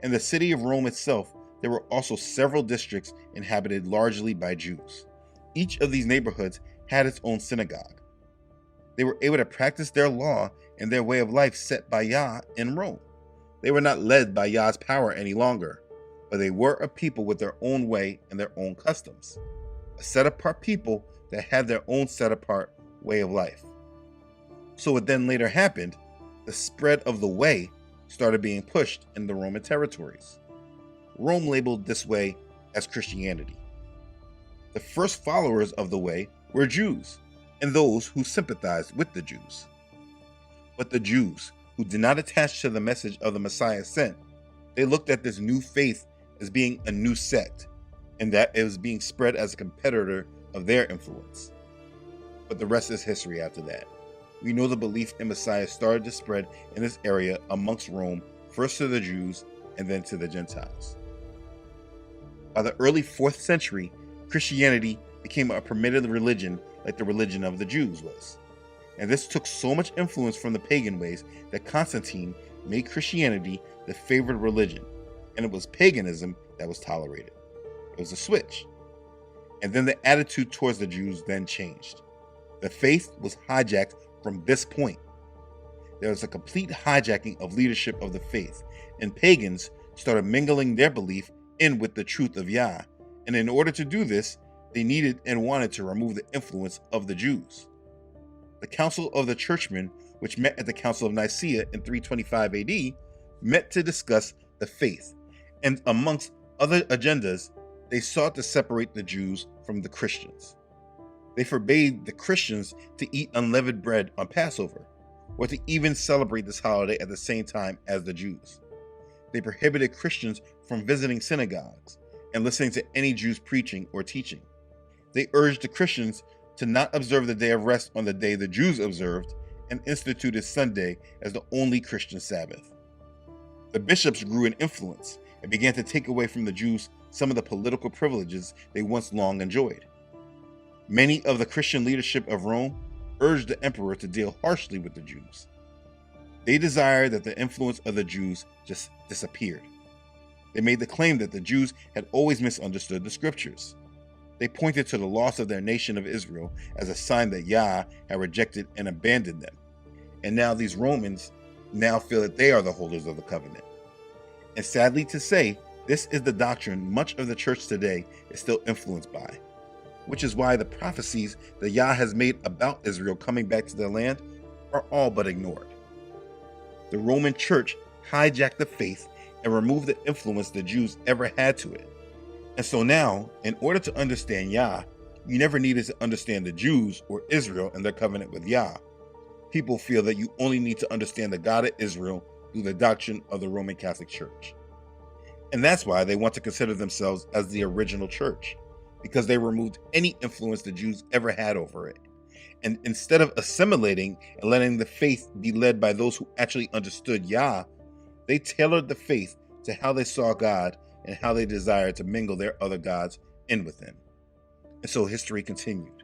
In the city of Rome itself, there were also several districts inhabited largely by Jews. Each of these neighborhoods had its own synagogue. They were able to practice their law and their way of life set by Yah in Rome. They were not led by Yah's power any longer, but they were a people with their own way and their own customs. A set-apart people that had their own set-apart way of life. So what then later happened, the spread of the way started being pushed in the Roman territories. Rome labeled this way as Christianity. The first followers of the way were Jews and those who sympathized with the Jews. But the Jews who did not attach to the message of the Messiah sent, they looked at this new faith as being a new sect, and that it was being spread as a competitor of their influence. But the rest is history after that. We know the belief in Messiah started to spread in this area amongst Rome, first to the Jews and then to the Gentiles. By the early 4th century, Christianity became a permitted religion like the religion of the Jews was. And this took so much influence from the pagan ways that Constantine made Christianity the favored religion, and it was paganism that was tolerated. It was a switch. And then the attitude towards the Jews then changed. The faith was hijacked from this point. There was a complete hijacking of leadership of the faith, and pagans started mingling their belief in with the truth of Yah. And in order to do this, they needed and wanted to remove the influence of the Jews. The Council of the Churchmen, which met at the Council of Nicaea in 325 AD, met to discuss the faith, and amongst other agendas, they sought to separate the Jews from the Christians. They forbade the Christians to eat unleavened bread on Passover, or to even celebrate this holiday at the same time as the Jews. They prohibited Christians from visiting synagogues and listening to any Jews preaching or teaching. They urged the Christians to not observe the day of rest on the day the Jews observed, and instituted Sunday as the only Christian Sabbath. The bishops grew in influence and began to take away from the Jews some of the political privileges they once long enjoyed. Many of the Christian leadership of Rome urged the emperor to deal harshly with the Jews. They desired that the influence of the Jews just disappeared. They made the claim that the Jews had always misunderstood the scriptures. They pointed to the loss of their nation of Israel as a sign that Yah had rejected and abandoned them. And now these Romans now feel that they are the holders of the covenant. And sadly to say, this is the doctrine much of the church today is still influenced by, which is why the prophecies that Yah has made about Israel coming back to their land are all but ignored. The Roman church hijacked the faith and removed the influence the Jews ever had to it. And so now, in order to understand Yah, you never needed to understand the Jews or Israel and their covenant with Yah. People feel that you only need to understand the God of Israel through the doctrine of the Roman Catholic Church. And that's why they want to consider themselves as the original church, because they removed any influence the Jews ever had over it. And instead of assimilating and letting the faith be led by those who actually understood Yah, they tailored the faith to how they saw God and how they desired to mingle their other gods in with him. And so history continued.